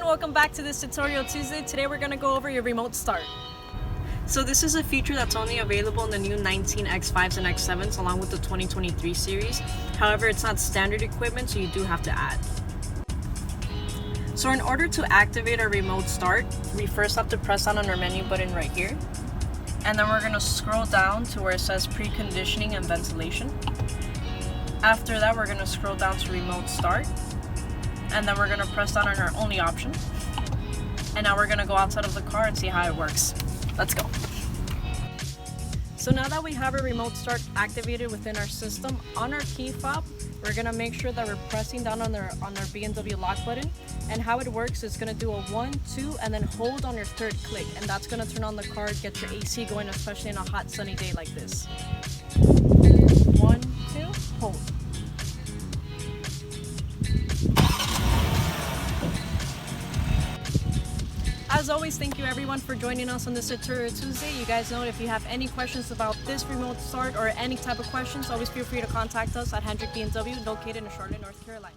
everyone, welcome back to this Tutorial Tuesday. Today we're going to go over your remote start. So this is a feature that's only available in the new 19 X5s and X7s along with the 2023 series. However, it's not standard equipment, so you do have to add. So in order to activate our remote start, we first have to press down on our menu button right here. And then we're going to scroll down to where it says preconditioning and ventilation. After that, we're going to scroll down to remote start. And then we're going to press down on our only option. And now we're going to go outside of the car and see how it works. Let's go. So now that we have our remote start activated within our system, on our key fob, we're going to make sure that we're pressing down on our BMW lock button. And how it works is going to do a 1, 2, and then hold on your third click. And that's going to turn on the car, get your AC going, especially in a hot sunny day like this. 1, 2, hold. As always, thank you everyone for joining us on this Tutorial Tuesday. You guys know if you have any questions about this remote start or any type of questions, always feel free to contact us at Hendrick BMW, located in Charlotte, North Carolina.